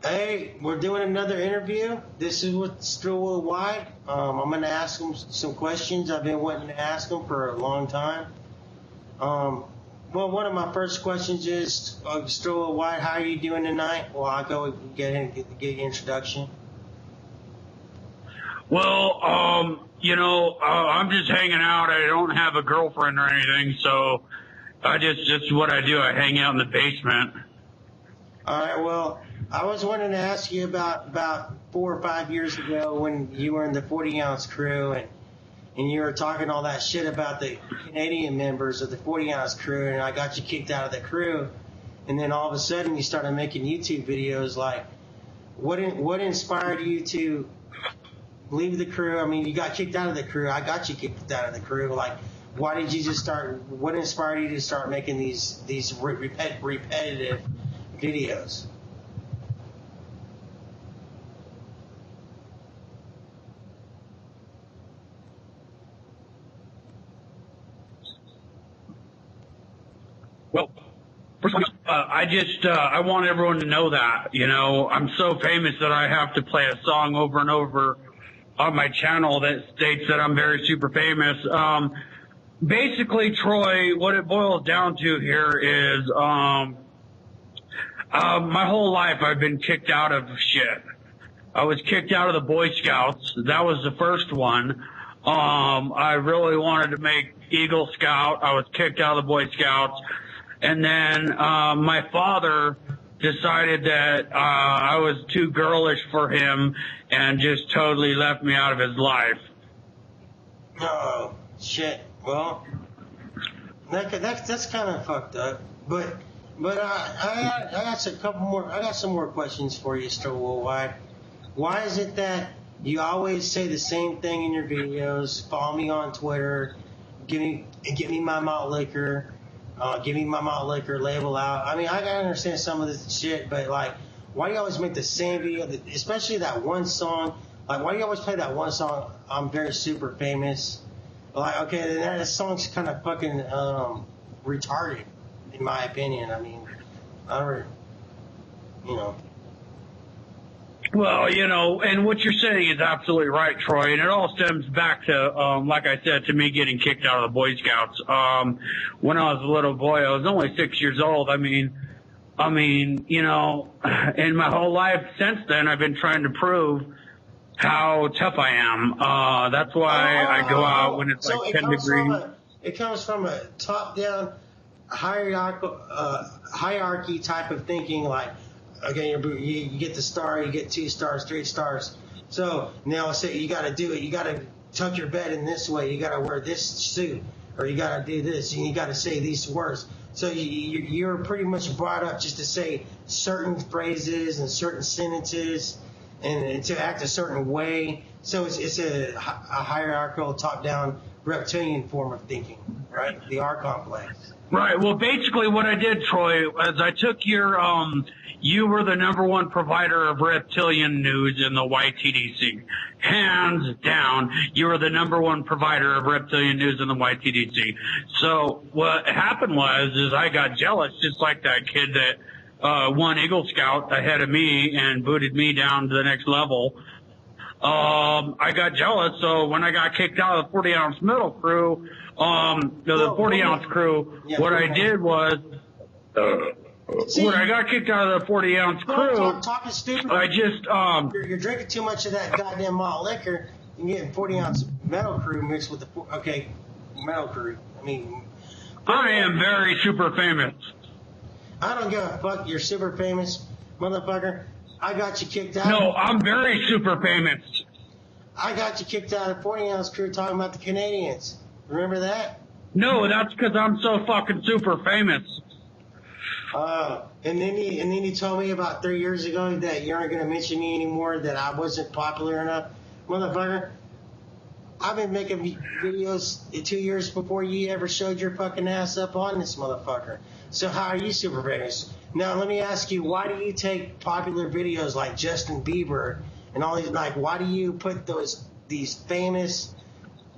Hey, we're doing another interview. This is with SteeleWorldWide. I'm going to ask them some questions I've been wanting to ask them for a long time. Well, one of my first questions is, SteeleWorldWide, how are you doing tonight? Well, I'll go get your introduction. Well, I'm just hanging out. I don't have a girlfriend or anything, so just what I do. I hang out in the basement. All right, well, I was wanting to ask you about 4 or 5 years ago when you were in the 40-ounce crew and you were talking all that shit about the Canadian members of the 40-ounce crew, and I got you kicked out of the crew, and then all of a sudden you started making YouTube videos. Like, what inspired you to leave the crew? I mean, you got kicked out of the crew. I got you kicked out of the crew. Like, why did you just start? What inspired you to start making these repetitive videos? Well, first of all, I want everyone to know that, I'm so famous that I have to play a song over and over on my channel that states that I'm very super famous. Basically, Troy, what it boils down to here is, my whole life I've been kicked out of shit. I was kicked out of the Boy Scouts. That was the first one. I really wanted to make Eagle Scout. I was kicked out of the Boy Scouts. And then my father decided that I was too girlish for him and just totally left me out of his life. Oh shit! Well, that's kind of fucked up. But I got a couple more. I got some more questions for you, SteeleWorldWide. Why is it that you always say the same thing in your videos? Follow me on Twitter. Give me my malt liquor. Give me my malt liquor, label out. I mean, I gotta understand some of this shit, but like, why do you always make the same video? Especially that one song. Like, why do you always play that one song? I'm very super famous. Like, okay, that song's kind of fucking retarded, in my opinion. I mean, I don't, you know. Well, and what you're saying is absolutely right, Troy, and it all stems back to, like I said, to me getting kicked out of the Boy Scouts. When I was a little boy, I was only 6 years old. I mean, in my whole life since then, I've been trying to prove how tough I am. That's why I go out when it's like 10 degrees. It comes from a top-down hierarchy type of thinking, like, okay, you get the star, you get 2 stars, 3 stars. So now say you got to do it. You got to tuck your bed in this way. You got to wear this suit, or you got to do this, and you got to say these words. So you're pretty much brought up just to say certain phrases and certain sentences, and to act a certain way. So it's a hierarchical, top-down, reptilian form of thinking, right? The R complex. Right. Well, basically what I did, Troy, is I took your, you were the #1 provider of reptilian news in the YTDC. Hands down, you were the #1 provider of reptilian news in the YTDC. So what happened is I got jealous, just like that kid that won Eagle Scout ahead of me and booted me down to the next level. I got jealous, so when I got kicked out of the 40-ounce metal crew, the 40-ounce crew, what I did was, when I got kicked out of the 40-ounce crew, talking stupid. I just, you're drinking too much of that goddamn malt liquor and getting 40-ounce metal crew mixed with the, metal crew. I mean, I am very super famous. I don't give a fuck. You're super famous, motherfucker. I got you kicked out. No, I'm very super famous. I got you kicked out of 40-ounce crew talking about the Canadians. Remember that? No, that's because I'm so fucking super famous. And then you told me about 3 years ago that you aren't going to mention me anymore, that I wasn't popular enough. Motherfucker, I've been making videos 2 years before you ever showed your fucking ass up on this motherfucker. So how are you super famous? Now let me ask you, why do you take popular videos like Justin Bieber and all these, like, why do you put these famous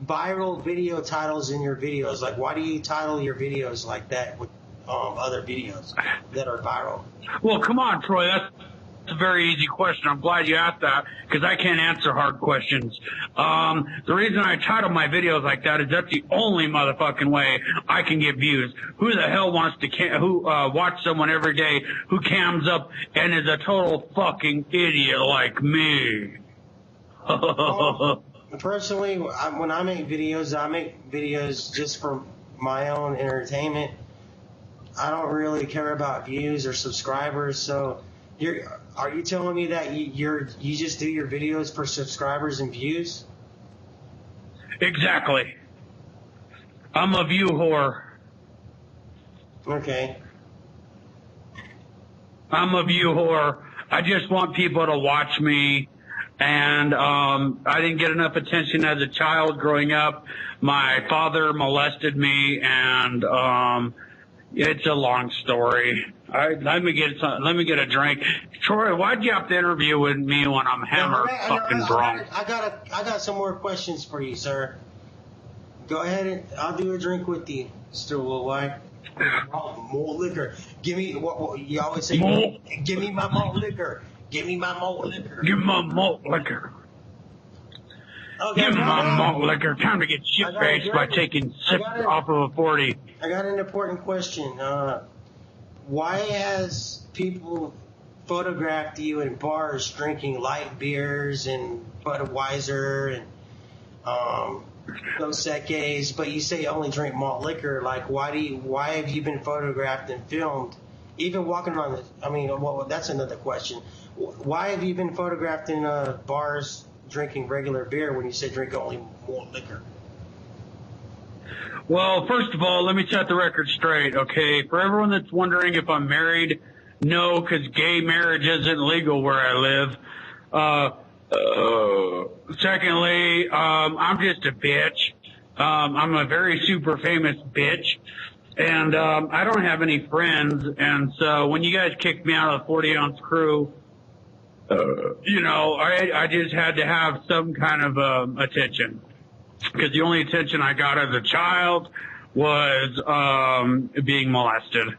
viral video titles in your videos? Like, why do you title your videos like that with other videos that are viral? Well, come on, Troy. a very easy question. I'm glad you asked that because I can't answer hard questions. The reason I title my videos like that is that's the only motherfucking way I can get views. Who the hell wants to watch someone every day who cams up and is a total fucking idiot like me? Personally, when I make videos just for my own entertainment. I don't really care about views or subscribers. So, are you telling me that you just do your videos for subscribers and views? Exactly. I'm a view whore. Okay. I'm a view whore. I just want people to watch me. And I didn't get enough attention as a child growing up. My father molested me, and it's a long story. Let me get a drink. Troy, why'd you have to interview with me when I'm hammered drunk? I got some more questions for you, sir. Go ahead and I'll do a drink with you, SteeleWorldWide. Malt liquor. Give me what you always say. Give me my malt liquor. Give me my malt liquor. Give me my malt liquor. Okay, Give me my malt liquor. Time to get shit-faced by taking sips off of a 40. I got an important question. Why has people photographed you in bars drinking light beers and Budweiser and Dos Equis, but you say you only drink malt liquor? Like, why have you been photographed and filmed? Even walking around that's another question. Why have you been photographed in bars drinking regular beer when you say drink only malt liquor? Well, first of all, let me set the record straight, okay? For everyone that's wondering if I'm married, no, because gay marriage isn't legal where I live. Secondly, I'm just a bitch. I'm a very super famous bitch. And I don't have any friends. And so when you guys kicked me out of the 40-ounce crew, I just had to have some kind of attention. Because the only attention I got as a child was being molested.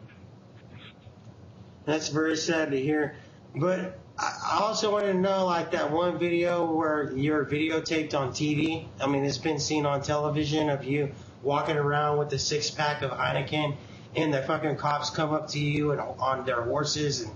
That's very sad to hear. But I also want to know, like, that one video where you're videotaped on TV. I mean, it's been seen on television of you walking around with a 6-pack of Heineken, and the fucking cops come up to you and on their horses, and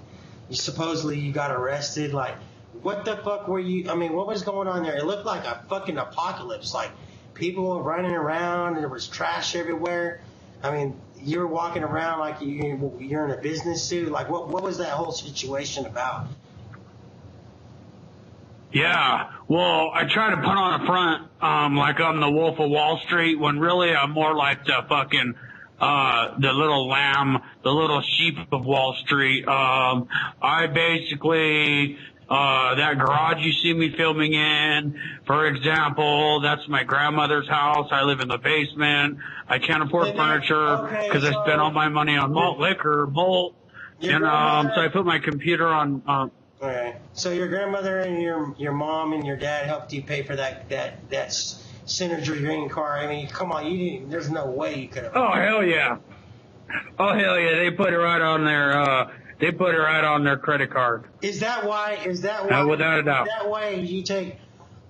supposedly you got arrested. Like, what the fuck were you? I mean, what was going on there? It looked like a fucking apocalypse. Like, people were running around, and there was trash everywhere. I mean, you were walking around like you're in a business suit. Like, what was that whole situation about? Yeah, well, I try to put on a front like I'm the Wolf of Wall Street, when really I'm more like the fucking the little lamb, the little sheep of Wall Street. I basically that garage you see me filming in, for example, that's my grandmother's house. I live in the basement. I can't afford furniture because I spent all my money on malt liquor, and so I put my computer on. Okay. So your grandmother and your mom and your dad helped you pay for that Synergy green car. I mean, come on, you didn't. There's no way you could have. Oh hell yeah! Oh hell yeah! They put it right on their. They put it right on their credit card. Is that why? Without a doubt. That way, you take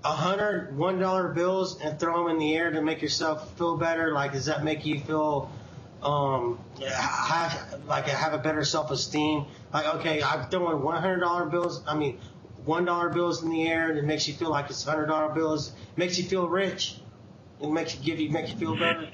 $101 bills and throw them in the air to make yourself feel better. Like, does that make you feel have a better self-esteem? Like, okay, I'm throwing $100 bills. I mean, $1 bills in the air, and it makes you feel like it's $100 bills. It makes you feel rich. It makes you feel better.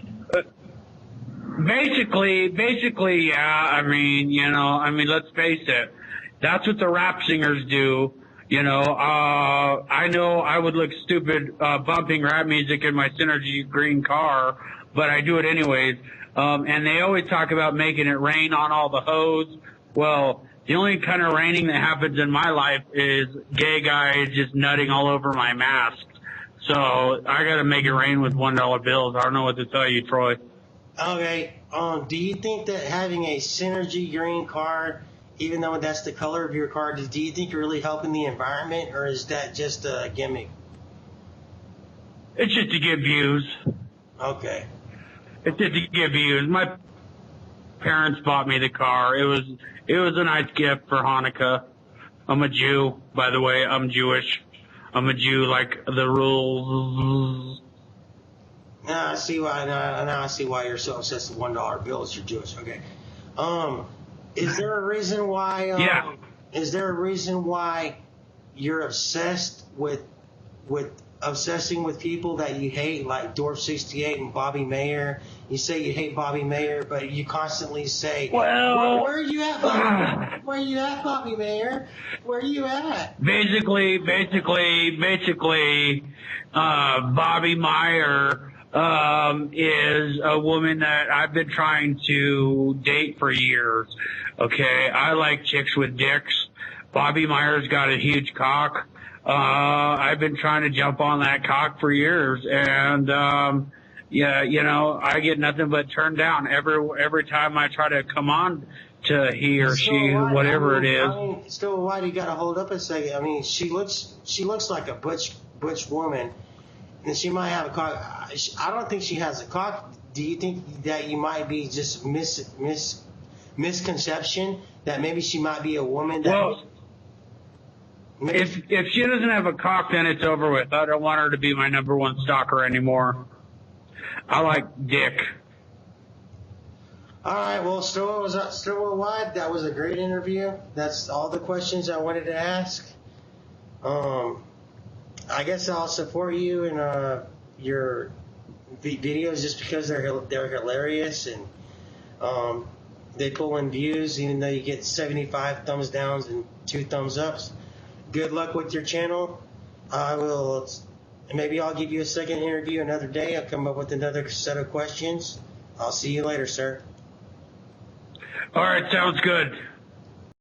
Basically, yeah. I mean, let's face it. That's what the rap singers do. I know I would look stupid bumping rap music in my Synergy green car, but I do it anyways. And they always talk about making it rain on all the hoes. Well, the only kind of raining that happens in my life is gay guys just nutting all over my mask. So I got to make it rain with $1 bills. I don't know what to tell you, Troy. Okay. Do you think that having a Synergy green car, even though that's the color of your car, do you think you're really helping the environment, or is that just a gimmick? It's just to get views. Okay. It's just to get views. My parents bought me the car. It was a nice gift for Hanukkah. I'm a Jew, by the way. I'm Jewish. I'm a Jew, like the rules. Now I see why. Now I see why you're so obsessed with $1 bills. You're Jewish. Okay. Is there a reason why? Yeah. Is there a reason why you're obsessing with people that you hate, like Dorf68 and Bobby Mayer? You say you hate Bobby Mayer, but you constantly say, Well, where are you at, Bobby? Where are you at, Bobby Mayer? Where are you at? Basically, Bobby Meyer is a woman that I've been trying to date for years. Okay, I like chicks with dicks. Bobby Meyer's got a huge cock. I've been trying to jump on that cock for years, and yeah, you know, I get nothing but turned down every time I try to come on to he or she, whatever it is. I mean, still, why do you gotta hold up a second? I mean, she looks like a butch woman, and she might have a cock. I don't think she has a cock. Do you think that you might be just misconception that maybe she might be a woman that? Well, if she doesn't have a cock, then it's over with. I don't want her to be my number one stalker anymore. I like dick. All right, well, SteeleWorldWide, that was a great interview. That's all the questions I wanted to ask. I guess I'll support you in your videos just because they're hilarious and they pull in views, even though you get 75 thumbs downs and 2 thumbs ups. Good luck with your channel. Maybe I'll give you a second interview another day. I'll come up with another set of questions. I'll see you later, sir. All right, sounds good.